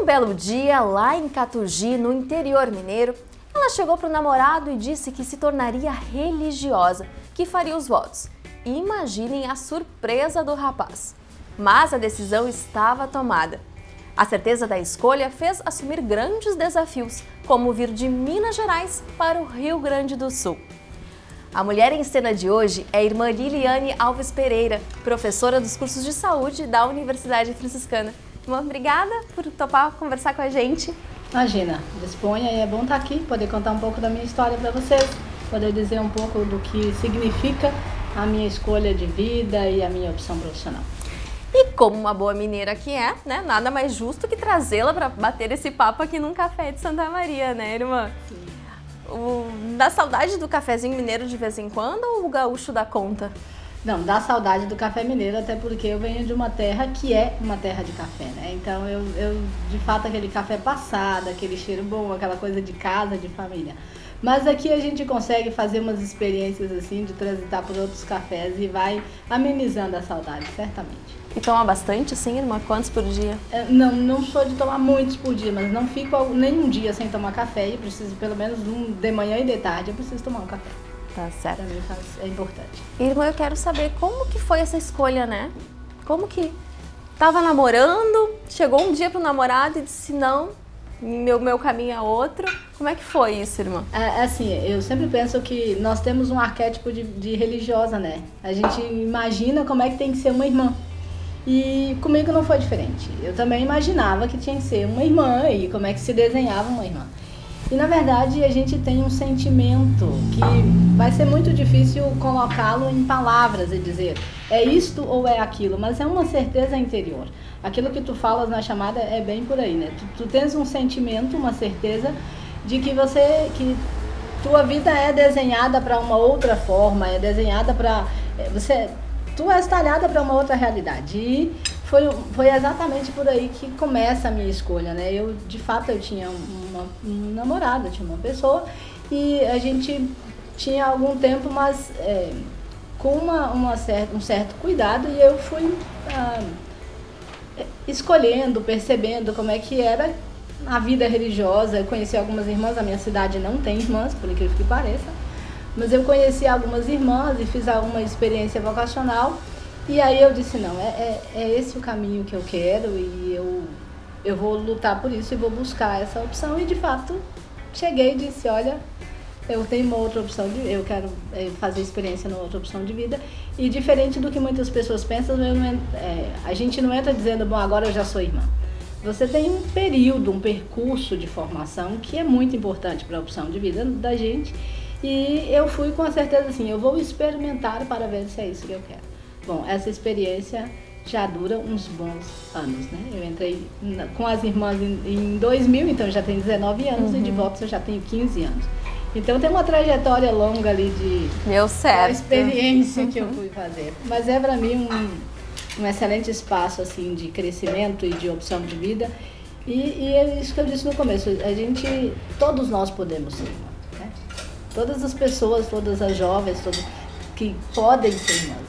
Um belo dia, lá em Catugi, no interior mineiro, ela chegou para o namorado e disse que se tornaria religiosa, que faria os votos. Imaginem a surpresa do rapaz. Mas a decisão estava tomada. A certeza da escolha fez assumir grandes desafios, como vir de Minas Gerais para o Rio Grande do Sul. A mulher em cena de hoje é a irmã Liliane Alves Pereira, professora dos cursos de saúde da Universidade Franciscana. Irmã, obrigada por topar conversar com a gente. Imagina, disponha, e é bom estar aqui, poder contar um pouco da minha história para vocês, poder dizer um pouco do que significa a minha escolha de vida e a minha opção profissional. E como uma boa mineira que é, né, nada mais justo que trazê-la para bater esse papo aqui num café de Santa Maria, né, irmã? Sim. Dá saudade do cafezinho mineiro de vez em quando ou o gaúcho dá conta? Não, dá saudade do café mineiro, até porque eu venho de uma terra que é uma terra de café, né? Então eu de fato, aquele café passado, aquele cheiro bom, aquela coisa de casa, de família. Mas aqui a gente consegue fazer umas experiências assim, de transitar por outros cafés e vai amenizando a saudade, certamente. E toma bastante, sim, irmã? Quantos por dia? Não sou de tomar muitos por dia, mas não fico nenhum dia sem tomar café e preciso pelo menos de manhã e de tarde eu preciso tomar um café. Tá certo. Para mim é importante. Irmã, eu quero saber como que foi essa escolha, né? Como que tava namorando, chegou um dia pro namorado e disse não, meu caminho é outro. Como é que foi isso, irmã? Assim, eu sempre penso que nós temos um arquétipo de religiosa, né? A gente imagina como é que tem que ser uma irmã. E comigo não foi diferente. Eu também imaginava que tinha que ser uma irmã e como é que se desenhava uma irmã. E na verdade a gente tem um sentimento que vai ser muito difícil colocá-lo em palavras e dizer é isto ou é aquilo, mas é uma certeza interior. Aquilo que tu falas na chamada é bem por aí, né? Tu tens um sentimento, uma certeza de que tua vida é desenhada para uma outra forma, é desenhada para tu és talhada para uma outra realidade. E foi exatamente por aí que começa a minha escolha, né? De fato, eu tinha um namorado, tinha uma pessoa e a gente tinha algum tempo, mas com um certo cuidado, e eu fui escolhendo, percebendo como é que era a vida religiosa. Eu conheci algumas irmãs, a minha cidade não tem irmãs, por incrível que pareça, mas eu conheci algumas irmãs e fiz alguma experiência vocacional. E aí eu disse, não, é esse o caminho que eu quero e eu vou lutar por isso e vou buscar essa opção. E de fato, cheguei e disse, olha, eu tenho uma outra opção, eu quero fazer experiência numa outra opção de vida. E diferente do que muitas pessoas pensam, a gente não entra dizendo, bom, agora eu já sou irmã. Você tem um período, um percurso de formação que é muito importante para a opção de vida da gente. E eu fui com a certeza assim, eu vou experimentar para ver se é isso que eu quero. Bom, essa experiência já dura uns bons anos, né? Eu entrei com as irmãs em 2000, então já tenho 19 anos, e de votos eu já tenho 15 anos. Então tem uma trajetória longa ali Deu certo. Da experiência que eu fui fazer. Mas é para mim um excelente espaço assim, de crescimento e de opção de vida. E é isso que eu disse no começo, todos nós podemos ser, né? Todas as pessoas, todas as jovens, todas que podem ser irmãs.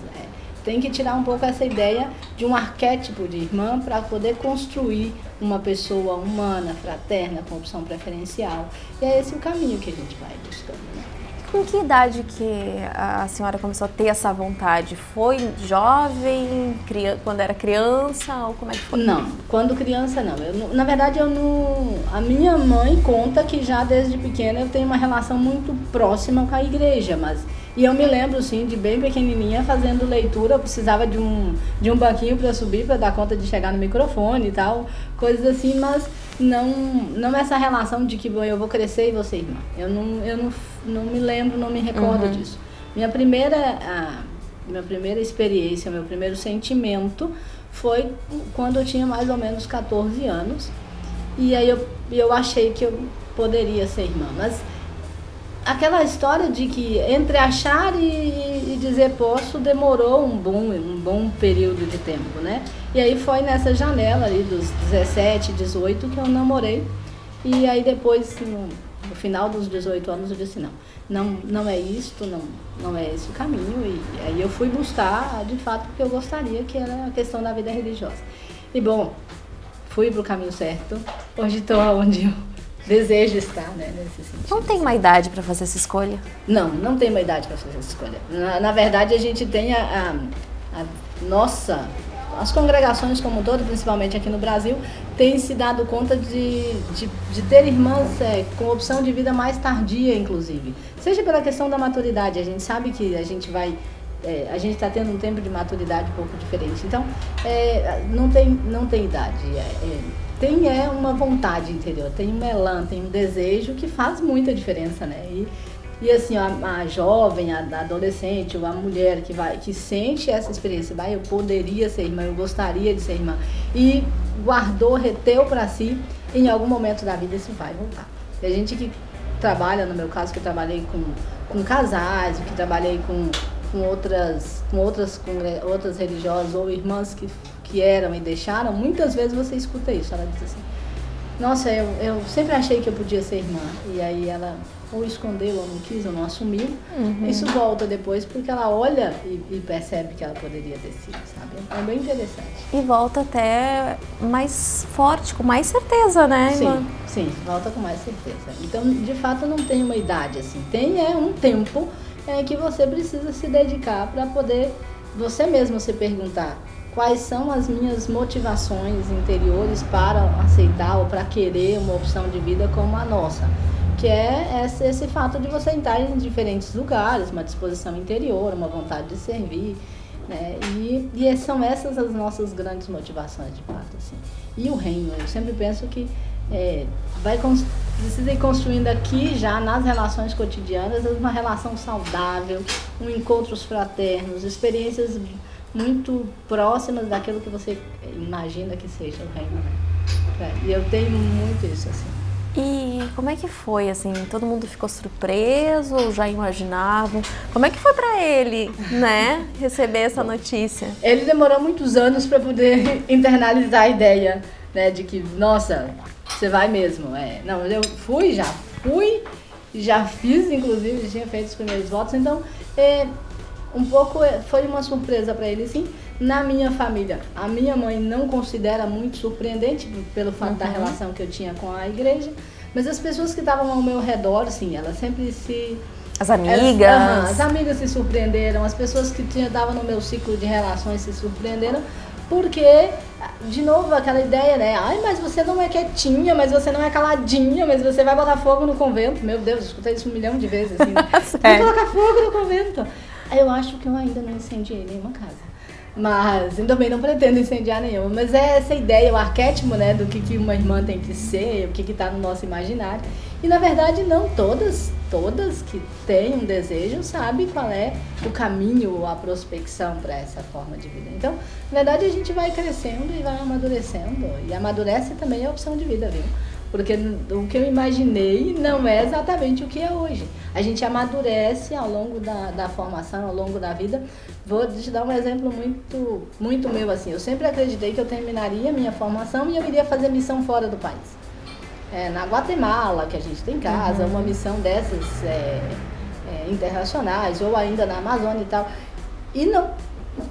Tem que tirar um pouco essa ideia de um arquétipo de irmã para poder construir uma pessoa humana, fraterna, com opção preferencial. E é esse o caminho que a gente vai buscando, né? Com que idade que a senhora começou a ter essa vontade? Foi jovem, quando era criança, ou como é que foi? Não, quando criança não. Na verdade, a minha mãe conta que já desde pequena eu tenho uma relação muito próxima com a igreja, e eu me lembro, sim, de bem pequenininha fazendo leitura. Eu precisava de um banquinho para subir, para dar conta de chegar no microfone e tal, coisas assim, mas não essa relação de que, bom, eu vou crescer e vou ser irmã. Eu não me lembro, não me recordo disso. Minha primeira experiência, meu primeiro sentimento foi quando eu tinha mais ou menos 14 anos, e aí eu achei que eu poderia ser irmã, mas aquela história de que entre achar e dizer posso demorou um bom período de tempo, né? E aí foi nessa janela ali dos 17, 18 que eu namorei. E aí depois, no final dos 18 anos, eu disse não é isto, não é esse o caminho. E aí eu fui buscar, de fato, o que eu gostaria, que era a questão da vida religiosa. E bom, fui para o caminho certo. hoje estou onde eu desejo estar, né, nesse sentido. Não tem uma idade para fazer essa escolha? Não tem uma idade para fazer essa escolha. Na verdade, a gente tem as congregações como um todo, principalmente aqui no Brasil, têm se dado conta de ter irmãs com opção de vida mais tardia, inclusive. Seja pela questão da maturidade, a gente sabe que a gente está tendo um tempo de maturidade um pouco diferente. Então, não tem idade. Tem uma vontade interior, tem um elan, tem um desejo que faz muita diferença, né? E assim, a jovem, a adolescente, ou a mulher que sente essa experiência, eu poderia ser irmã, eu gostaria de ser irmã, e guardou, reteu para si, em algum momento da vida isso vai voltar. Tem gente que trabalha, no meu caso, que eu trabalhei com casais, que trabalhei com outras religiosas ou irmãs que eram e deixaram, muitas vezes você escuta isso, ela diz assim, nossa, eu sempre achei que eu podia ser irmã, e aí ela ou escondeu, ou não quis, ou não assumiu. Isso volta depois porque ela olha e percebe que ela poderia ter sido, sabe? É bem interessante. E volta até mais forte, com mais certeza, né, irmã? Sim, volta com mais certeza. Então, de fato, não tem uma idade assim. Tem um tempo que você precisa se dedicar para poder você mesmo se perguntar quais são as minhas motivações interiores para aceitar ou para querer uma opção de vida como a nossa. Que é esse fato de você entrar em diferentes lugares, uma disposição interior, uma vontade de servir, né? E são essas as nossas grandes motivações, de fato, assim. E o reino, eu sempre penso que precisa ir construindo aqui já nas relações cotidianas uma relação saudável, encontros fraternos, experiências muito próximas daquilo que você imagina que seja o reino, né? E eu tenho muito isso, assim. E como é que foi, assim, todo mundo ficou surpreso ou já imaginavam? Como é que foi para ele, né, receber essa notícia? Ele demorou muitos anos para poder internalizar a ideia, né, de que, nossa, você vai mesmo. Não, eu já fiz, inclusive, tinha feito os primeiros votos, então, foi uma surpresa para ele, sim. Na minha família, a minha mãe não considera muito surpreendente pelo fato da relação que eu tinha com a igreja, mas as pessoas que estavam ao meu redor, sim, elas sempre se... As amigas? As amigas se surpreenderam, as pessoas que estavam no meu ciclo de relações se surpreenderam, porque, de novo, aquela ideia, né? Ai, mas você não é quietinha, mas você não é caladinha, mas você vai botar fogo no convento. Meu Deus, eu escutei isso 1 milhão de vezes, assim. Vai colocar fogo no convento. Eu acho que eu ainda não incendiei nenhuma casa. Mas também não pretendo incendiar nenhuma. Mas é essa ideia, o arquétipo, né, do que uma irmã tem que ser, o que está no nosso imaginário. E na verdade não todas que têm um desejo sabem qual é o caminho, a prospecção para essa forma de vida. Então, na verdade a gente vai crescendo e vai amadurecendo. E amadurece também a opção de vida, viu? Porque o que eu imaginei não é exatamente o que é hoje. A gente amadurece ao longo da formação, ao longo da vida. Vou te dar um exemplo muito, muito meu, assim. Eu sempre acreditei que eu terminaria a minha formação e eu iria fazer missão fora do país. Na Guatemala, que a gente tem casa, uma missão dessas internacionais, ou ainda na Amazônia e tal. E não...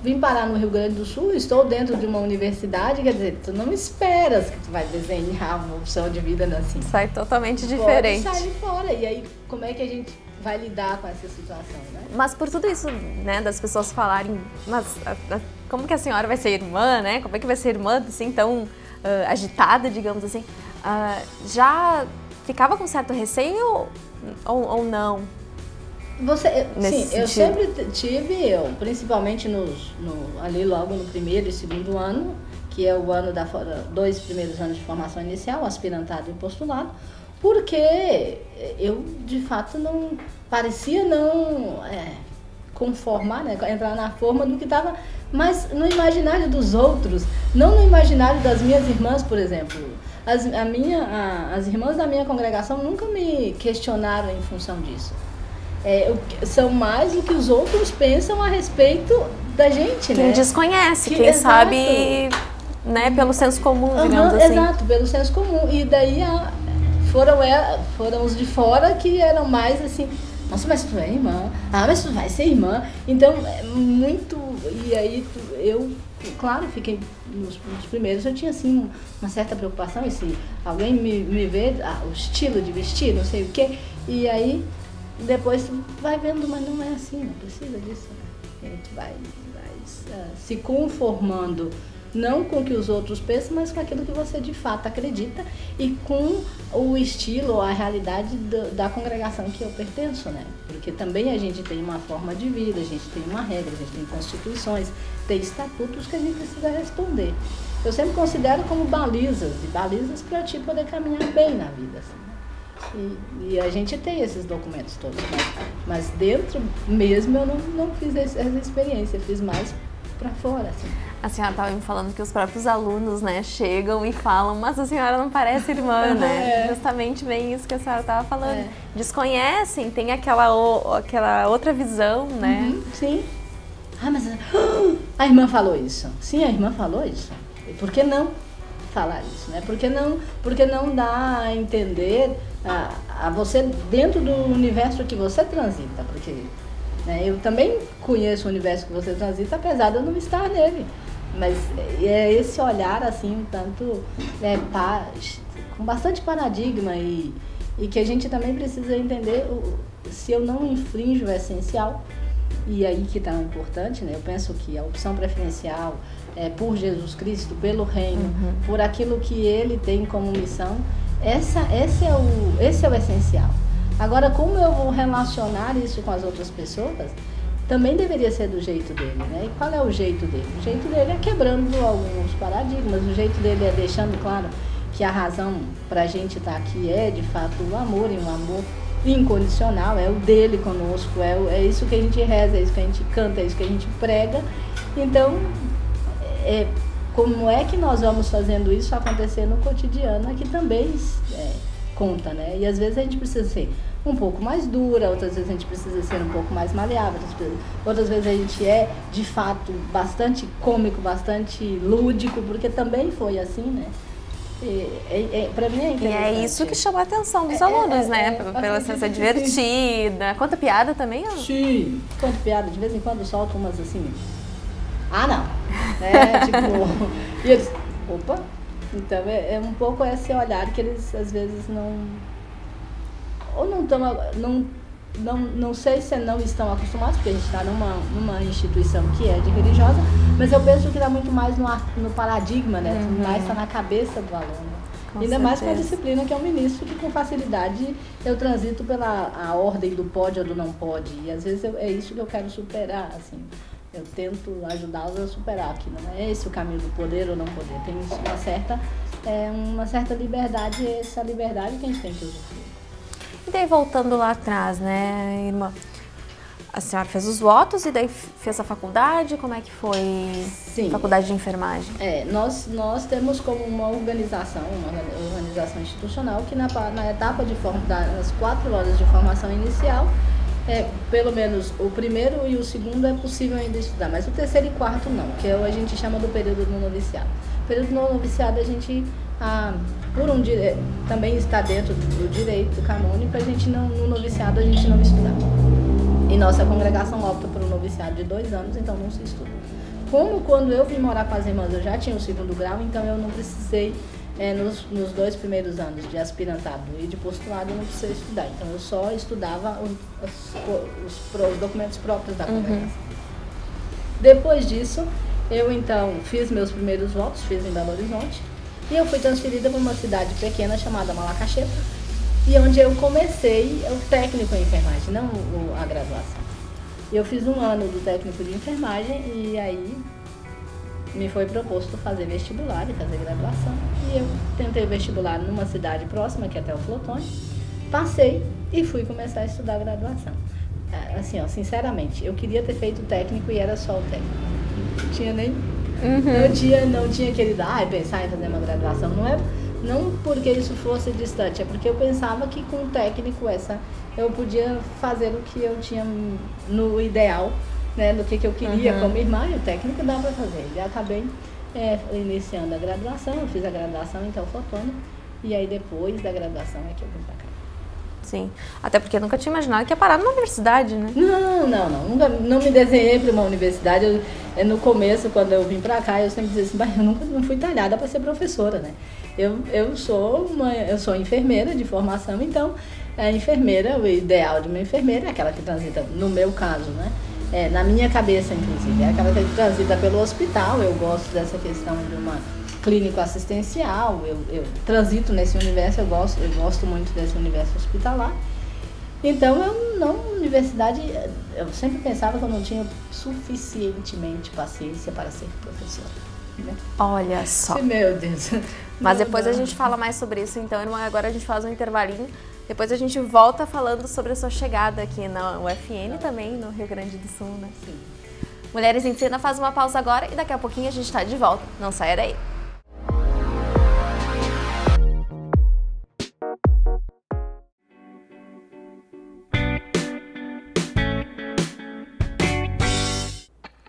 Vim parar no Rio Grande do Sul, estou dentro de uma universidade, quer dizer, tu não esperas que tu vai desenhar uma opção de vida assim. Sai totalmente diferente. Sai fora. E aí, como é que a gente vai lidar com essa situação, né? Mas por tudo isso, né, das pessoas falarem, mas como que a senhora vai ser irmã, né? Como é que vai ser irmã, assim, tão agitada, digamos assim? Já ficava com certo receio ou não? Sim, eu sempre tive, principalmente ali logo no primeiro e segundo ano, que é o ano 2 primeiros anos de formação inicial, aspirantado e postulado, porque eu de fato não parecia conformar, né, entrar na forma do que estava, mas no imaginário dos outros, não no imaginário das minhas irmãs, por exemplo. As irmãs da minha congregação nunca me questionaram em função disso. São mais o que os outros pensam a respeito da gente, quem né? desconhece, quem sabe, né, pelo senso comum, digamos assim. Exato, pelo senso comum. E daí foram os de fora que eram mais assim, Nossa, mas tu é irmã. Ah, mas tu vai ser irmã. Então, é muito... E aí, eu, claro, fiquei... Nos primeiros eu tinha, assim, uma certa preocupação. E se alguém me vê, o estilo de vestir, não sei o quê. E aí, depois tu vai vendo, mas não é assim, não precisa disso. Né? A gente vai se conformando, não com o que os outros pensam, mas com aquilo que você de fato acredita e com o estilo, a realidade da congregação que eu pertenço, né? Porque também a gente tem uma forma de vida, a gente tem uma regra, a gente tem constituições, tem estatutos que a gente precisa responder. Eu sempre considero como balizas para ti poder caminhar bem na vida, assim, né? E a gente tem esses documentos todos, mas dentro mesmo eu não fiz essa experiência, eu fiz mais para fora, assim. A senhora estava me falando que os próprios alunos, né, chegam e falam, mas a senhora não parece irmã, né? Justamente bem isso que a senhora estava falando. Desconhecem, tem aquela outra visão, né? Sim. Ah, mas a irmã falou isso. Sim, a irmã falou isso. E por que não falar isso, né? Porque não dá a entender a você dentro do universo que você transita, porque... Eu também conheço o universo que você transita, apesar de eu não estar nele. Mas é esse olhar, assim, um tanto com bastante paradigma e que a gente também precisa entender se eu não infrinjo o essencial, e aí que está o importante, né? Eu penso que a opção preferencial é por Jesus Cristo, pelo reino, por aquilo que ele tem como missão, esse é o essencial. Agora, como eu vou relacionar isso com as outras pessoas, também deveria ser do jeito dele, né? E qual é o jeito dele? O jeito dele é quebrando alguns paradigmas, o jeito dele é deixando claro que a razão para a gente estar aqui é, de fato, o amor, e um amor incondicional, é o dele conosco, é isso que a gente reza, é isso que a gente canta, é isso que a gente prega. Então, como é que nós vamos fazendo isso acontecer no cotidiano, é que também conta, né? E às vezes a gente precisa ser um pouco mais dura, outras vezes a gente precisa ser um pouco mais maleável, outras vezes a gente é, de fato, bastante cômico, bastante lúdico, porque também foi assim, né? Pra mim é interessante. E é isso que chama a atenção dos alunos, né? Pela ser divertida. Conta piada também? Sim, conta piada. De vez em quando solto umas assim... Ah, não! E eles... Opa! Então, é um pouco esse olhar que eles, às vezes, não... Ou não estão... Não sei se não estão acostumados, porque a gente está numa instituição que é de religiosa, mas eu penso que está muito mais no paradigma, né? Mais está na cabeça do aluno. Ainda mais com a disciplina que é um ministro, que com facilidade eu transito pela a ordem do pode ou do não pode. E às vezes é isso que eu quero superar, assim. Eu tento ajudá-los a superar, que não é esse o caminho do poder ou não poder. Tem uma certa liberdade, e essa liberdade que a gente tem que usufruir. E daí, voltando lá atrás, né, irmã? A senhora fez os votos e daí fez a faculdade? Como é que foi? Sim. Faculdade de enfermagem? Nós temos como uma organização institucional que na etapa das 4 horas de formação inicial, pelo menos o primeiro e o segundo é possível ainda estudar, mas o terceiro e quarto não, que a gente chama do período do noviciado. O período do noviciado a gente, também está dentro do direito canônico, no noviciado a gente não estuda. E nossa congregação opta por um noviciado de 2 anos, então não se estuda. Como quando eu vim morar com as irmãs eu já tinha o 2º grau, então eu não precisei, nos 2 primeiros anos de aspirantado e de postulado, eu não precisei estudar. Então eu só estudava os documentos próprios da congregação. Depois disso, eu então fiz meus primeiros votos, fiz em Belo Horizonte, e eu fui transferida para uma cidade pequena chamada Malacaxepa, e onde eu comecei o técnico em enfermagem, não a graduação. Eu fiz 1 ano do técnico de enfermagem e aí me foi proposto fazer vestibular e fazer graduação. E eu tentei vestibular numa cidade próxima, que é Teoflotone, passei e fui começar a estudar graduação. Assim, sinceramente, eu queria ter feito técnico e era só o técnico. Não tinha nem... Não tinha aquele pensar em fazer uma graduação. Não porque isso fosse distante, é porque eu pensava que com o técnico eu podia fazer o que eu tinha no ideal, né, do que eu queria como irmã, e o técnico dá para fazer. E acabei iniciando a graduação, eu fiz a graduação em Teoflotone, e aí depois da graduação é que eu vim para cá. Sim, até porque eu nunca tinha imaginado que ia parar numa universidade, né? Não me desenhei para uma universidade. No começo, quando eu vim para cá, eu sempre dizia assim, eu nunca não fui talhada para ser professora, né? Eu sou enfermeira de formação, então a enfermeira, o ideal de uma enfermeira é aquela que transita, no meu caso, né? Na minha cabeça, inclusive, é aquela que transita pelo hospital. Eu gosto dessa questão de uma clínico assistencial, eu transito nesse universo, eu gosto muito desse universo hospitalar. Então, universidade, eu sempre pensava que eu não tinha suficientemente paciência para ser professora. Né? Olha só. Meu Deus. Mas depois a gente fala mais sobre isso, então, irmã, agora a gente faz um intervalinho. Depois a gente volta falando sobre a sua chegada aqui na UFN também, no Rio Grande do Sul, né? Sim. Mulheres em Cena faz uma pausa agora e daqui a pouquinho a gente está de volta. Não saia daí.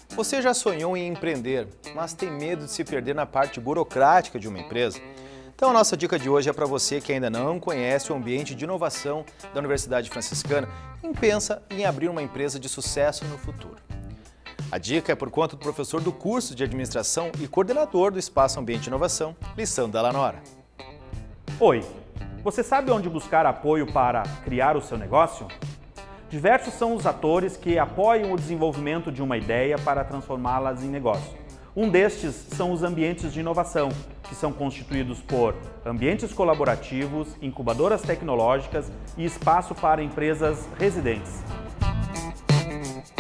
Você já sonhou em empreender, mas tem medo de se perder na parte burocrática de uma empresa? Então a nossa dica de hoje é para você que ainda não conhece o ambiente de inovação da Universidade Franciscana e pensa em abrir uma empresa de sucesso no futuro. A dica é por conta do professor do curso de administração e coordenador do Espaço Ambiente de Inovação, Lissandro Dallanora. Oi, você sabe onde buscar apoio para criar o seu negócio? Diversos são os atores que apoiam o desenvolvimento de uma ideia para transformá-las em negócio. Um destes são os ambientes de inovação, que são constituídos por ambientes colaborativos, incubadoras tecnológicas e espaço para empresas residentes.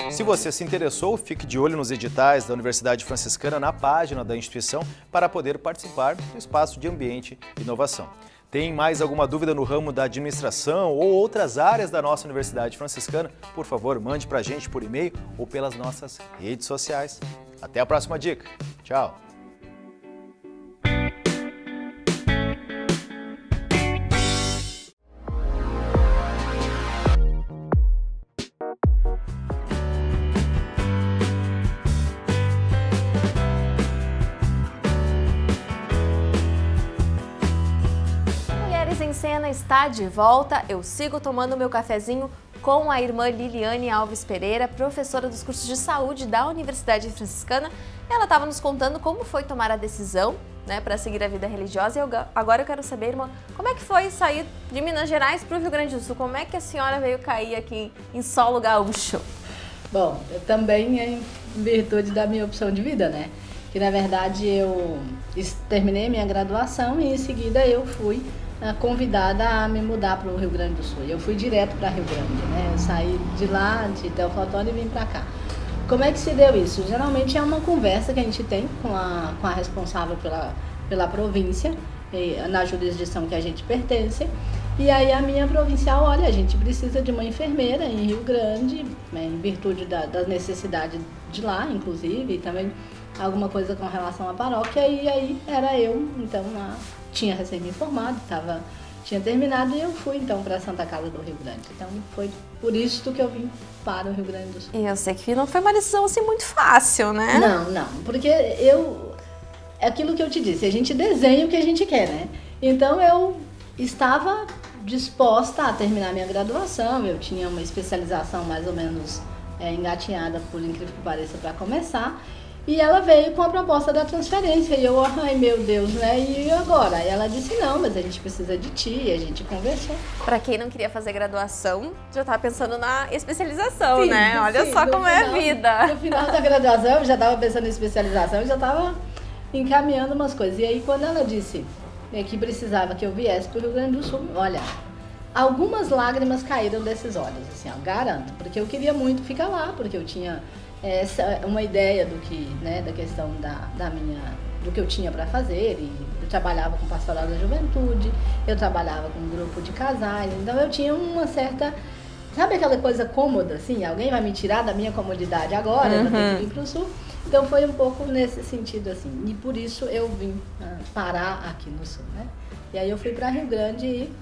Se você se interessou, fique de olho nos editais da Universidade Franciscana na página da instituição para poder participar do espaço de ambiente e inovação. Tem mais alguma dúvida no ramo da administração ou outras áreas da nossa Universidade Franciscana? Por favor, mande para a gente por e-mail ou pelas nossas redes sociais. Até a próxima dica. Tchau! Em Cena está de volta. Eu sigo tomando meu cafezinho com a irmã Liliane Alves Pereira, professora dos cursos de saúde da Universidade Franciscana. Ela estava nos contando como foi tomar a decisão, né, para seguir a vida religiosa. E agora eu quero saber, irmã, como é que foi sair de Minas Gerais para o Rio Grande do Sul? Como é que a senhora veio cair aqui em solo gaúcho? Bom, eu também em virtude da minha opção de vida, né? Que na verdade eu terminei minha graduação e em seguida eu fui convidada a me mudar para o Rio Grande do Sul. Eu fui direto para Rio Grande, né? Eu saí de lá, de Teoflotone, e vim para cá. Como é que se deu isso? Geralmente é uma conversa que a gente tem com a responsável pela província, na jurisdição que a gente pertence. E aí a minha provincial, olha, a gente precisa de uma enfermeira em Rio Grande, né, em virtude das necessidades de lá, inclusive, e também alguma coisa com relação à paróquia. E aí era eu, então, tinha recém me formado, tinha terminado e eu fui então para a Santa Casa do Rio Grande. Então foi por isso que eu vim para o Rio Grande do Sul. E eu sei que não foi uma decisão assim muito fácil, né? Não, porque é aquilo que eu te disse, a gente desenha o que a gente quer, né? Então eu estava disposta a terminar minha graduação, eu tinha uma especialização mais ou menos engatinhada, por incrível que pareça, para começar. E ela veio com a proposta da transferência, e eu, ai meu Deus, né, e agora? E ela disse, não, mas a gente precisa de ti, e a gente conversou. Pra quem não queria fazer graduação, já tava pensando na especialização, sim, né? Olha só como é a vida. No final da graduação, eu já estava pensando em especialização, eu já estava encaminhando umas coisas. E aí, quando ela disse que precisava que eu viesse para o Rio Grande do Sul, olha, algumas lágrimas caíram desses olhos, assim, ó, garanto, porque eu queria muito ficar lá, porque eu tinha uma ideia do que, né, da questão do que eu tinha para fazer, e eu trabalhava com pastoral da juventude, eu trabalhava com um grupo de casais, então eu tinha uma certa, sabe aquela coisa cômoda, assim, alguém vai me tirar da minha comodidade agora, eu vou ter que vir para o Sul, então foi um pouco nesse sentido, assim, e por isso eu vim parar aqui no Sul, né, e aí eu fui para Rio Grande e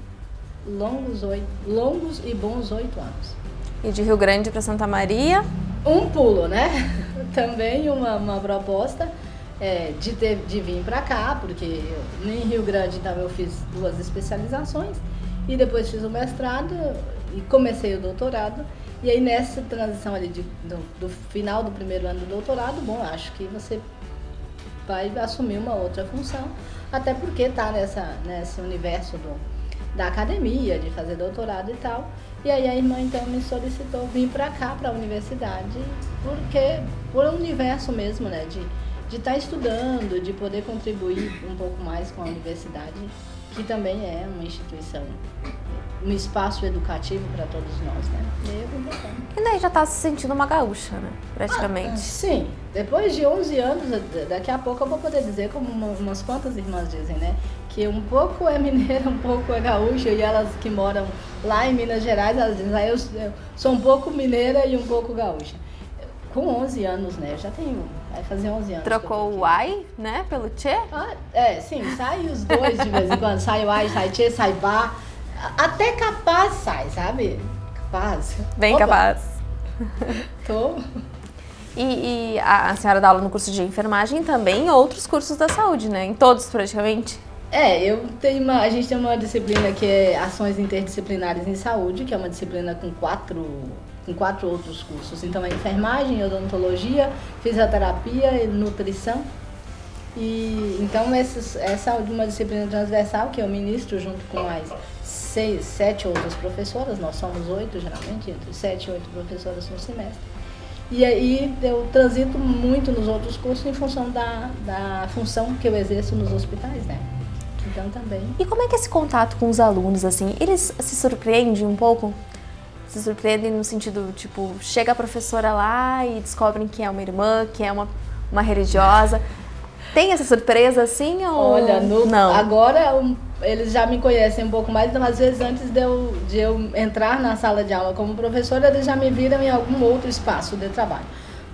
longos e bons 8 anos. E de Rio Grande para Santa Maria? Um pulo, né? Também uma proposta de vir para cá, porque em Rio Grande então eu fiz 2 especializações e depois fiz o mestrado e comecei o doutorado. E aí nessa transição ali do final do primeiro ano do doutorado, bom, acho que você vai assumir uma outra função, até porque tá nesse universo da academia, de fazer doutorado e tal. E aí a irmã então me solicitou vir para cá, para a universidade, porque por um universo mesmo, né, de estar estudando, de poder contribuir um pouco mais com a universidade, que também é uma instituição, um espaço educativo para todos nós, né? E daí já está se sentindo uma gaúcha, né? Praticamente. Sim, depois de 11 anos, daqui a pouco eu vou poder dizer, como umas quantas irmãs dizem, né? Que um pouco é mineira, um pouco é gaúcha, e elas que moram lá em Minas Gerais, elas dizem, eu sou um pouco mineira e um pouco gaúcha. Com 11 anos, né? Eu já tenho, vai fazer 11 anos. Trocou o ai, né, pelo tchê? Sim, sai os dois de vez em quando, sai o ai, sai tchê, sai bá, até capaz sai, sabe? Capaz. Bem capaz. Tô. E a senhora dá aula no curso de enfermagem e também em outros cursos da saúde, né? Em todos praticamente. A gente tem uma disciplina que é Ações Interdisciplinares em Saúde, que é uma disciplina com quatro outros cursos. Então é enfermagem, odontologia, fisioterapia e nutrição. E então essa é uma disciplina transversal que eu ministro junto com mais 7 outras professoras. Nós somos 8 geralmente, entre 7 e 8 professoras no semestre. E aí eu transito muito nos outros cursos em função da função que eu exerço nos hospitais, né? Então também. E como é que é esse contato com os alunos, assim? Eles se surpreendem um pouco? Se surpreendem no sentido, tipo, chega a professora lá e descobrem que é uma irmã, que é uma religiosa. Tem essa surpresa, assim, ou Olha, não? Agora eles já me conhecem um pouco mais, então às vezes antes de eu entrar na sala de aula como professora, eles já me viram em algum outro espaço de trabalho.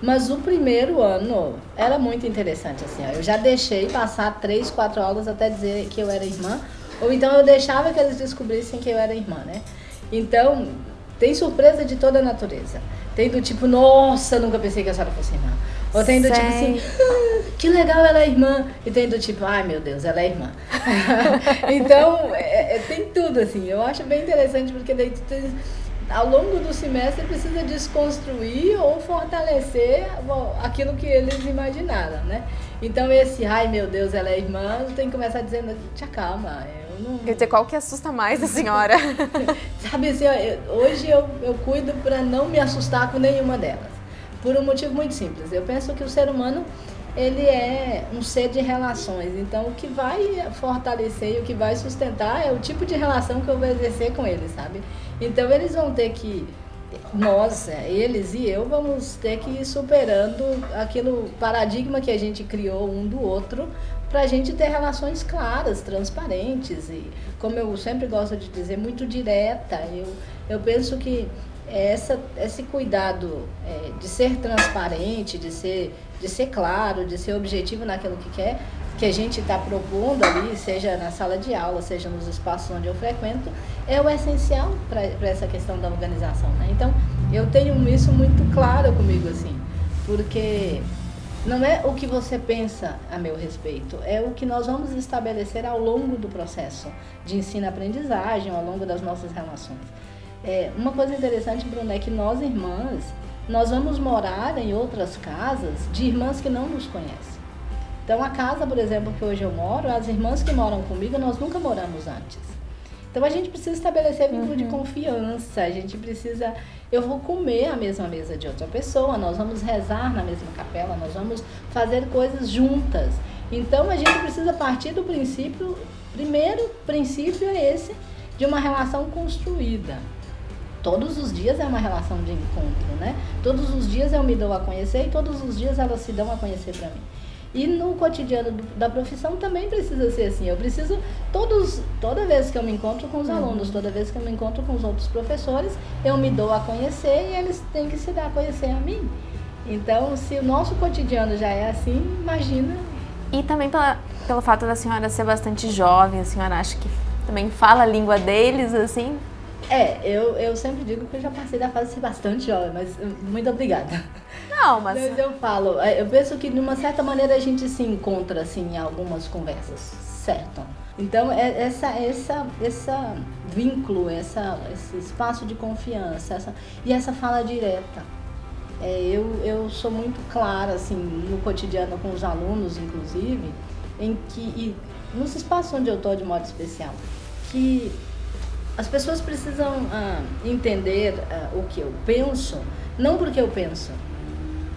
Mas o primeiro ano era muito interessante, assim, ó. Eu já deixei passar 3, 4 aulas até dizer que eu era irmã, ou então eu deixava que eles descobrissem que eu era irmã, né? Então, tem surpresa de toda a natureza. Tem do tipo, nossa, nunca pensei que a senhora fosse irmã. Ou tem do tipo assim, que legal, ela é irmã. E tem do tipo, ai meu Deus, ela é irmã. Então, tem tudo assim. Eu acho bem interessante porque daí ao longo do semestre precisa desconstruir ou fortalecer aquilo que eles imaginaram, né? Então ai meu Deus, ela é irmã, tem que começar dizendo, te acalma, eu não... Quer dizer, qual que assusta mais a senhora? Sabe assim, hoje eu cuido para não me assustar com nenhuma delas. Por um motivo muito simples. Eu penso que o ser humano, ele é um ser de relações. Então, o que vai fortalecer e o que vai sustentar é o tipo de relação que eu vou exercer com eles, sabe? Então, eles vão ter que... eles e eu, vamos ter que ir superando aquele paradigma que a gente criou um do outro para a gente ter relações claras, transparentes e, como eu sempre gosto de dizer, muito direta. Eu penso que esse cuidado de ser transparente, de ser claro, de ser objetivo naquilo que a gente está propondo ali, seja na sala de aula, seja nos espaços onde eu frequento, é o essencial para essa questão da organização, né? Então, eu tenho isso muito claro comigo, assim, porque não é o que você pensa a meu respeito, é o que nós vamos estabelecer ao longo do processo de ensino-aprendizagem, ao longo das nossas relações. Uma coisa interessante, Bruna, é que nós irmãs, nós vamos morar em outras casas de irmãs que não nos conhecem. Então a casa, por exemplo, que hoje eu moro, as irmãs que moram comigo, nós nunca moramos antes. Então a gente precisa estabelecer vínculo de confiança, a gente precisa... Eu vou comer à mesma mesa de outra pessoa, nós vamos rezar na mesma capela, nós vamos fazer coisas juntas. Então a gente precisa partir do princípio, primeiro princípio é esse, de uma relação construída. Todos os dias é uma relação de encontro, né? Todos os dias eu me dou a conhecer e todos os dias elas se dão a conhecer para mim. E no cotidiano da profissão também precisa ser assim. Eu preciso, toda vez que eu me encontro com os alunos, toda vez que eu me encontro com os outros professores, eu me dou a conhecer e eles têm que se dar a conhecer a mim. Então, se o nosso cotidiano já é assim, imagina. E também pelo fato da senhora ser bastante jovem, a senhora acha que também fala a língua deles, assim? Eu sempre digo que eu já passei da fase de ser bastante jovem, mas muito obrigada. Não, mas... Eu penso que de uma certa maneira a gente se encontra assim em algumas conversas. certo. Então, esse vínculo, esse espaço de confiança e essa fala direta. Eu sou muito clara, assim, no cotidiano com os alunos, inclusive, e nos espaços onde eu estou de modo especial, que as pessoas precisam entender o que eu penso, não porque eu penso,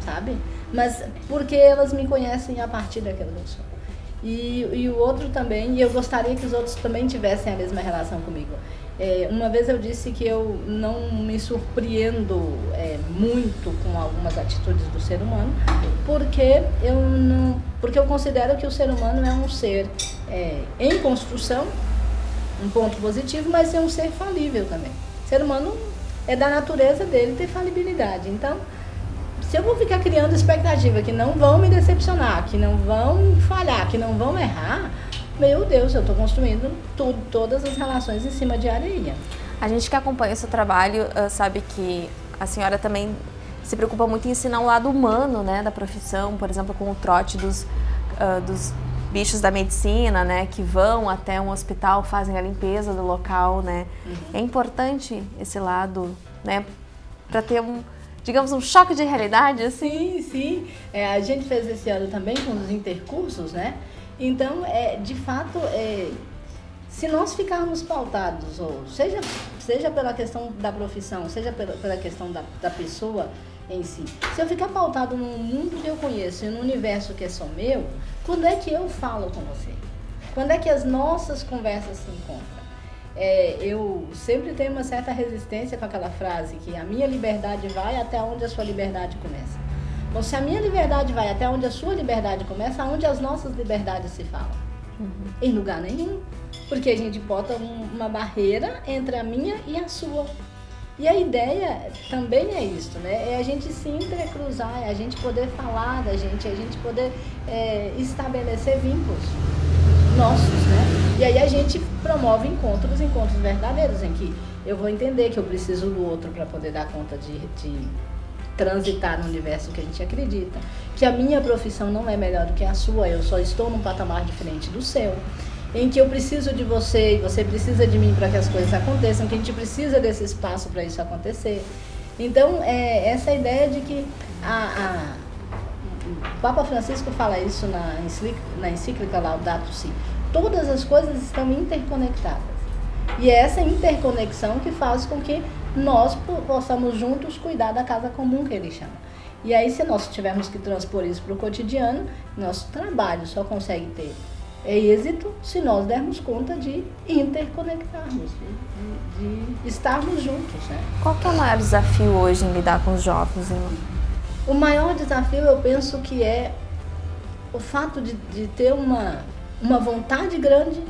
sabe? Mas porque elas me conhecem a partir daquilo que eu sou. E o outro também, e eu gostaria que os outros também tivessem a mesma relação comigo. Uma vez eu disse que eu não me surpreendo muito com algumas atitudes do ser humano, porque eu considero que o ser humano é um ser em construção, um ponto positivo, mas é um ser falível também. O ser humano é da natureza dele ter falibilidade. Então, se eu vou ficar criando expectativa que não vão me decepcionar, que não vão falhar, que não vão errar, meu Deus, eu estou construindo todas as relações em cima de areia. A gente que acompanha o seu trabalho sabe que a senhora também se preocupa muito em ensinar o lado humano, né, da profissão, por exemplo, com o trote dos bichos da medicina, né, que vão até um hospital, fazem a limpeza do local, né. É importante esse lado, né, para ter digamos, um choque de realidade, assim? Sim. A gente fez esse ano também com os intercursos, né? Então, de fato, se nós ficarmos pautados, ou seja pela questão da profissão, seja pela questão da pessoa em si, se eu ficar pautado num mundo que eu conheço e num universo que é só meu, quando é que eu falo com você? Quando é que as nossas conversas se encontram? Eu sempre tenho uma certa resistência com aquela frase que a minha liberdade vai até onde a sua liberdade começa. Bom, se a minha liberdade vai até onde a sua liberdade começa, aonde as nossas liberdades se falam? Em lugar nenhum, porque a gente bota uma barreira entre a minha e a sua. E a ideia também é isso, né? É a gente se entrecruzar, é a gente poder falar da gente, é a gente poder estabelecer vínculos nossos, né? E aí a gente promove encontros verdadeiros, em que eu vou entender que eu preciso do outro para poder dar conta de transitar no universo que a gente acredita, que a minha profissão não é melhor do que a sua, eu só estou num patamar diferente do seu, em que eu preciso de você e você precisa de mim para que as coisas aconteçam, que a gente precisa desse espaço para isso acontecer. Então, essa ideia de que o Papa Francisco fala isso na encíclica Laudato Si, todas as coisas estão interconectadas. E é essa interconexão que faz com que nós possamos juntos cuidar da casa comum que ele chama. E aí, se nós tivermos que transpor isso para o cotidiano, nosso trabalho só consegue ter êxito se nós dermos conta de interconectarmos, de estarmos juntos, né? Qual que é o maior desafio hoje em lidar com os jovens, irmã? O maior desafio, eu penso que é o fato de ter uma vontade grande.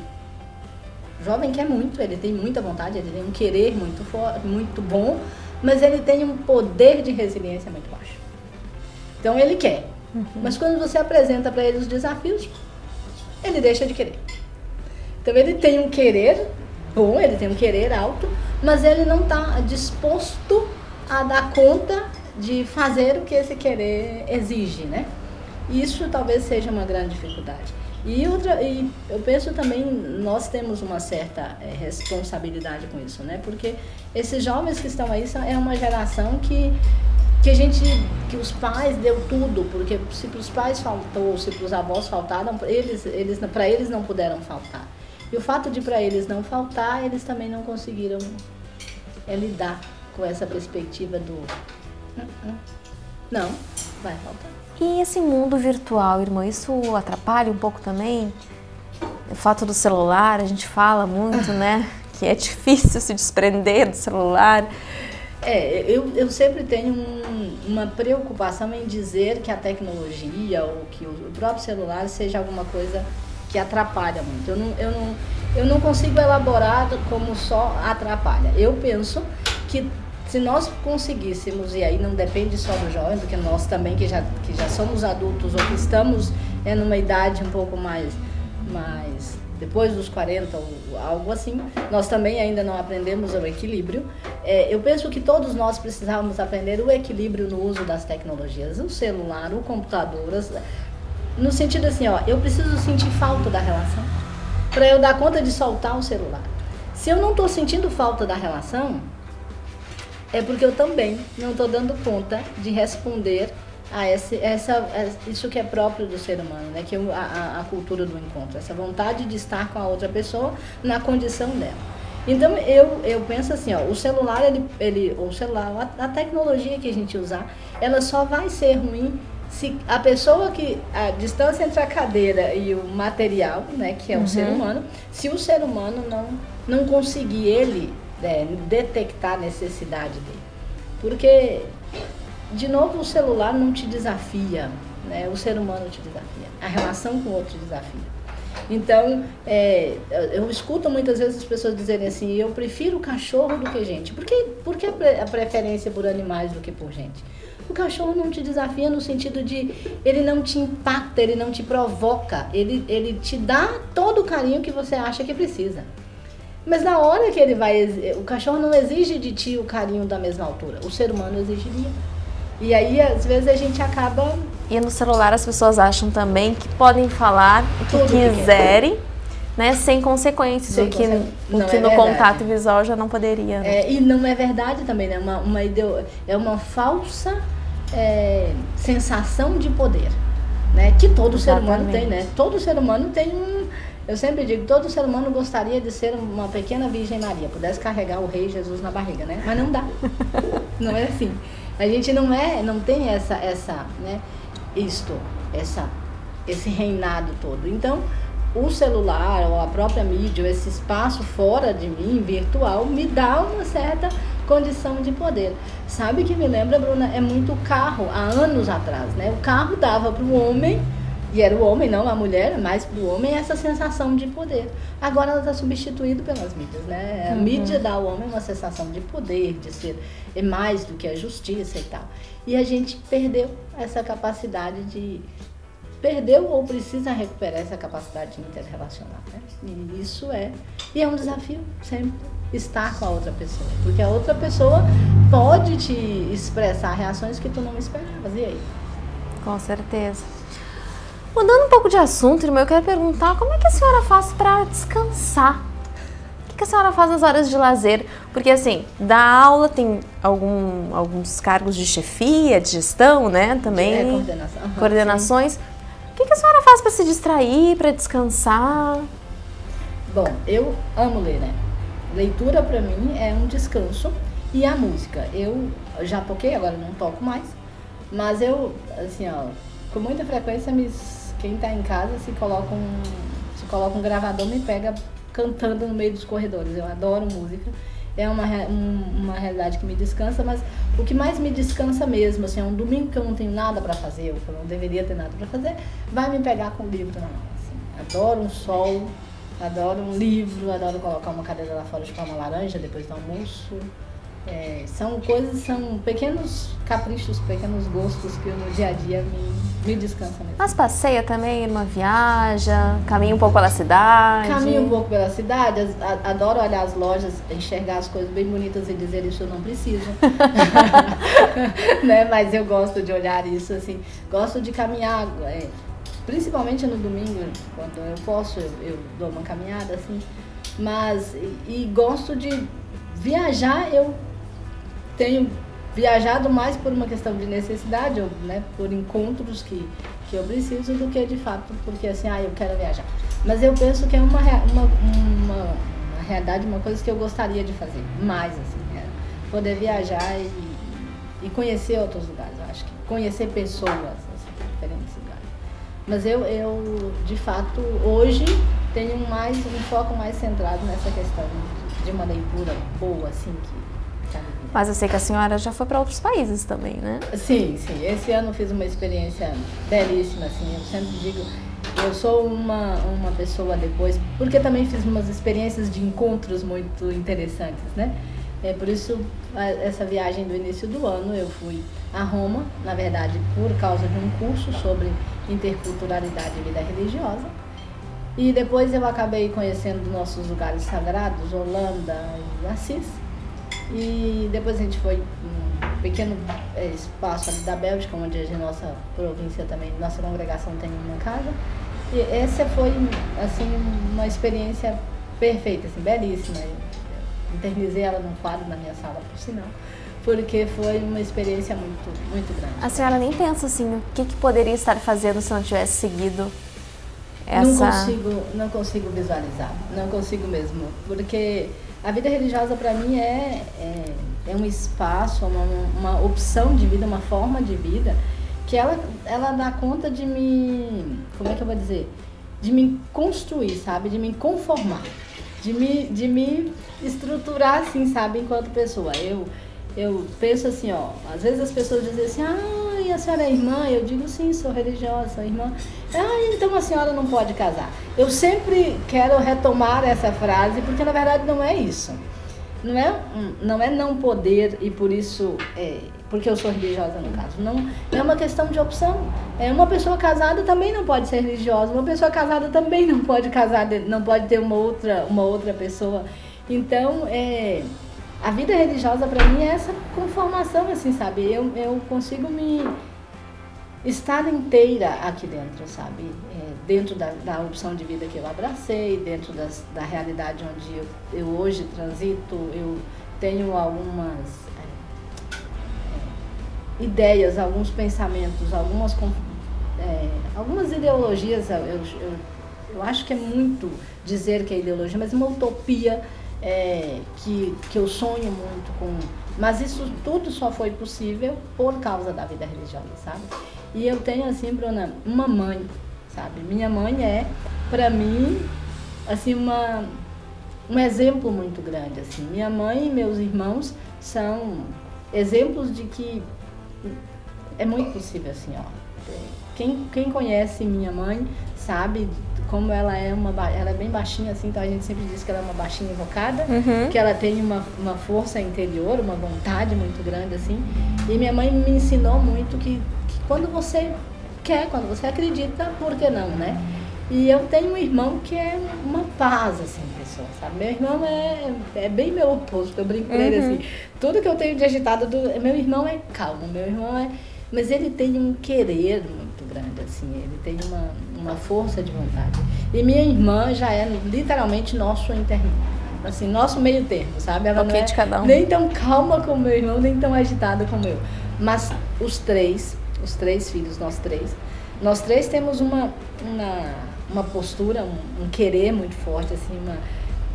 O jovem quer muito, ele tem muita vontade, ele tem um querer muito forte, muito bom, mas ele tem um poder de resiliência muito baixo. Então ele quer, mas quando você apresenta para ele os desafios, ele deixa de querer. Então ele tem um querer bom, ele tem um querer alto, mas ele não está disposto a dar conta de fazer o que esse querer exige, né? Isso talvez seja uma grande dificuldade. E eu penso também, nós temos uma certa responsabilidade com isso, né? Porque esses jovens que estão aí é uma geração que os pais deu tudo, porque se para os pais faltou, se para os avós faltaram, para eles não puderam faltar. E o fato de para eles não faltar, eles também não conseguiram lidar com essa perspectiva do não, vai faltar. E esse mundo virtual, irmã, isso atrapalha um pouco também? O fato do celular, a gente fala muito, né? Que é difícil se desprender do celular. Eu sempre tenho uma preocupação em dizer que a tecnologia ou que o próprio celular seja alguma coisa que atrapalha muito. Eu não consigo elaborar como só atrapalha. Eu penso que se nós conseguíssemos, e aí não depende só do jovem, porque nós também que já somos adultos ou que estamos numa idade um pouco mais depois dos 40 ou algo assim, nós também ainda não aprendemos o equilíbrio. Eu penso que todos nós precisávamos aprender o equilíbrio no uso das tecnologias, o celular, o computador, no sentido assim, eu preciso sentir falta da relação, para eu dar conta de soltar o celular. Se eu não estou sentindo falta da relação, é porque eu também não estou dando conta de responder a isso que é próprio do ser humano, né? Que é a cultura do encontro, essa vontade de estar com a outra pessoa na condição dela. Então eu penso assim, ó, o celular, a tecnologia que a gente usar, ela só vai ser ruim se a pessoa a distância entre a cadeira e o material, né, que é o ser humano, se o ser humano não conseguir detectar a necessidade dele. Porque, de novo, o celular não te desafia, né? O ser humano te desafia, a relação com o outro desafia. Então, eu escuto muitas vezes as pessoas dizerem assim, eu prefiro cachorro do que gente. Por que a preferência por animais do que por gente? O cachorro não te desafia no sentido de, ele não te impacta, ele não te provoca, ele te dá todo o carinho que você acha que precisa. Mas na hora que o cachorro não exige de ti o carinho da mesma altura, o ser humano exigiria. E aí, às vezes, a gente acaba... E no celular as pessoas acham também que podem falar o que quiserem, né, sem consequências, o que no contato visual já não poderia. Né? E não é verdade também, né? É uma falsa sensação de poder, né? Que todo ser humano tem, né? Todo ser humano tem eu sempre digo, todo ser humano gostaria de ser uma pequena Virgem Maria, pudesse carregar o Rei Jesus na barriga, né? Mas não dá. Não é assim. A gente não tem esse reinado todo. Então, o celular ou a própria mídia, ou esse espaço fora de mim, virtual, me dá uma certa condição de poder. Sabe que me lembra, Bruna, é muito o carro, há anos atrás, né? O carro dava para o homem, e era o homem, não a mulher, mas para o homem essa sensação de poder. Agora ela está substituída pelas mídias, né? A mídia dá ao homem uma sensação de poder, de ser mais do que a justiça e tal. E a gente perdeu essa capacidade perdeu ou precisa recuperar essa capacidade de interrelacionar, né? E isso é um desafio sempre estar com a outra pessoa, porque a outra pessoa pode te expressar reações que tu não esperavas, e aí? Com certeza. Mudando um pouco de assunto, irmã, eu quero perguntar como é que a senhora faz para descansar? O que a senhora faz nas horas de lazer? Porque assim, da aula tem alguns cargos de chefia, de gestão, né? Também. Coordenação. Coordenações. Sim. O que a senhora faz para se distrair, para descansar? Bom, eu amo ler, né? Leitura para mim é um descanso, e a música. Eu já toquei, agora não toco mais, mas eu, assim, ó, com muita frequência, quem tá em casa se coloca um gravador, me pega cantando no meio dos corredores. Eu adoro música. É uma realidade que me descansa, mas o que mais me descansa mesmo, assim, é um domingo que eu não tenho nada para fazer, ou que eu não deveria ter nada para fazer, vai me pegar com o livro na mão. Assim. Adoro um sol, adoro um livro, adoro colocar uma cadeira lá fora, chupar uma laranja depois do almoço. São pequenos caprichos, pequenos gostos que no dia a dia me descansa mesmo. Mas passeia também, irmã, viaja, caminha um pouco pela cidade? Caminho um pouco pela cidade, adoro olhar as lojas, enxergar as coisas bem bonitas e dizer isso eu não preciso. Né? Mas eu gosto de olhar isso, assim, gosto de caminhar, principalmente no domingo, quando eu posso, eu dou uma caminhada, assim, mas, e gosto de viajar. Eu tenho viajado mais por uma questão de necessidade, ou, né, por encontros que eu preciso, do que de fato porque assim, eu quero viajar. Mas eu penso que é uma realidade, uma coisa que eu gostaria de fazer mais, assim, poder viajar e conhecer outros lugares. Eu acho que conhecer pessoas, assim, diferentes lugares. Mas eu de fato hoje tenho um foco mais centrado nessa questão de uma leitura boa, assim, que... Mas eu sei que a senhora já foi para outros países também, né? Sim. Esse ano eu fiz uma experiência belíssima, assim. Eu sempre digo, eu sou uma pessoa depois, porque também fiz umas experiências de encontros muito interessantes, né? Por isso, essa viagem do início do ano, eu fui a Roma, na verdade, por causa de um curso sobre interculturalidade e vida religiosa. E depois eu acabei conhecendo nossos lugares sagrados, Holanda e Assis. E depois a gente foi um pequeno espaço ali da Bélgica, onde a nossa província também, nossa congregação tem uma casa. E essa foi, assim, uma experiência perfeita, assim, belíssima. Eu internizei ela num quadro na minha sala, por sinal, porque foi uma experiência muito grande. A senhora nem pensa assim, o que poderia estar fazendo se não tivesse seguido essa... Não consigo visualizar, não consigo mesmo, porque a vida religiosa para mim é um espaço, uma opção de vida, uma forma de vida, que ela dá conta de me, como é que eu vou dizer, de me construir, sabe, de me conformar, de me estruturar assim, sabe, enquanto pessoa. Eu penso assim, ó, às vezes as pessoas dizem assim, e a senhora é irmã? Eu digo, sim, sou religiosa, sou irmã. Então a senhora não pode casar. Eu sempre quero retomar essa frase, porque na verdade não é isso. Não é não poder e por isso, porque eu sou religiosa no caso. Não, é uma questão de opção. Uma pessoa casada também não pode ser religiosa, uma pessoa casada também não pode casar, não pode ter uma outra pessoa. Então, a vida religiosa para mim é essa conformação, assim, sabe? Eu consigo me estar inteira aqui dentro, sabe? Dentro da opção de vida que eu abracei, dentro da realidade onde eu hoje transito, eu tenho algumas ideias, alguns pensamentos, algumas ideologias. Eu acho que é muito dizer que é ideologia, mas uma utopia que eu sonho muito com. Mas isso tudo só foi possível por causa da vida religiosa, sabe? E eu tenho, assim, Bruna, uma mãe, sabe? Minha mãe é, para mim, assim, um exemplo muito grande, assim. Minha mãe e meus irmãos são exemplos de que é muito possível, assim, ó. Quem conhece minha mãe sabe como ela é bem baixinha, assim, então a gente sempre diz que ela é uma baixinha invocada, que ela tem uma força interior, uma vontade muito grande, assim. E minha mãe me ensinou muito que quando você quer, quando você acredita, por que não, né? E eu tenho um irmão que é uma paz, assim, pessoa, sabe? Meu irmão é bem meu oposto, eu brinco com ele, assim. Tudo que eu tenho de agitado, meu irmão é calmo, meu irmão mas ele tem um querer muito grande, assim, ele tem uma força de vontade. E minha irmã já é literalmente nosso interno, assim, nosso meio termo, sabe? Ela não é de cada um. Nem tão calma como meu irmão, nem tão agitada como eu. Mas os três filhos, nós três temos uma postura, um querer muito forte, assim,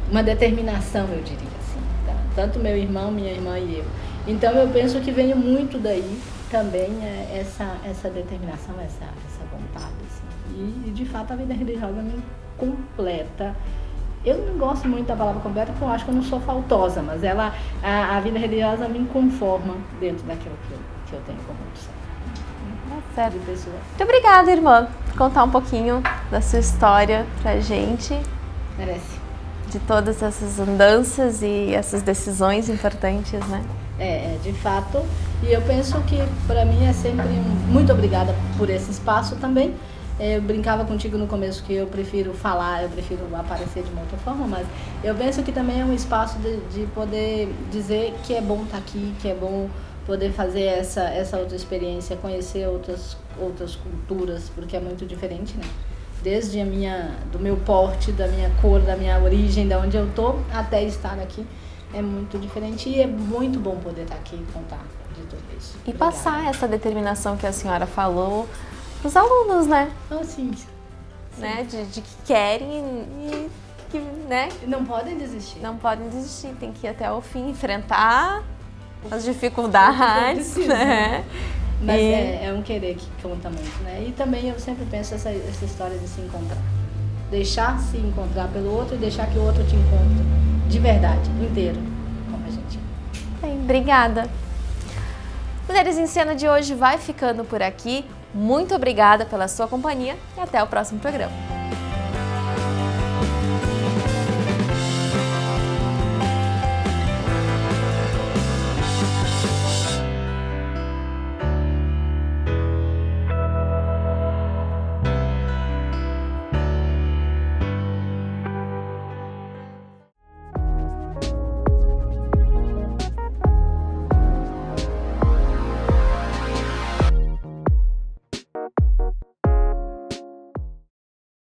uma determinação, eu diria, assim, tá? Tanto meu irmão, minha irmã e eu. Então eu penso que veio muito daí também essa determinação, essa vontade, assim. E de fato a vida religiosa me completa. Eu não gosto muito da palavra completa porque eu acho que eu não sou faltosa, mas a vida religiosa me conforma dentro daquilo que eu tenho como opção. Certo. De pessoa. Muito obrigada, irmã, por contar um pouquinho da sua história pra gente. Merece. De todas essas andanças e essas decisões importantes, né? De fato. E eu penso que para mim é sempre muito obrigada por esse espaço também. Eu brincava contigo no começo que eu prefiro falar, eu prefiro aparecer de uma outra forma, mas eu penso que também é um espaço de poder dizer que é bom estar aqui, que é bom poder fazer essa outra experiência, conhecer outras culturas, porque é muito diferente, né? Desde do meu porte, da minha cor, da minha origem, da onde eu tô, até estar aqui, é muito diferente e é muito bom poder estar aqui e contar de tudo isso. E passar essa determinação que a senhora falou para os alunos, né? Sim. Né? De que querem e que, né? Não podem desistir. Não podem desistir, tem que ir até o fim, enfrentar as dificuldades, né? Mas é um querer que conta muito, né? E também eu sempre penso essa história de se encontrar. Deixar se encontrar pelo outro e deixar que o outro te encontre de verdade, inteiro, como a gente é. Bem, obrigada. Mulheres em Cena de hoje vai ficando por aqui. Muito obrigada pela sua companhia e até o próximo programa.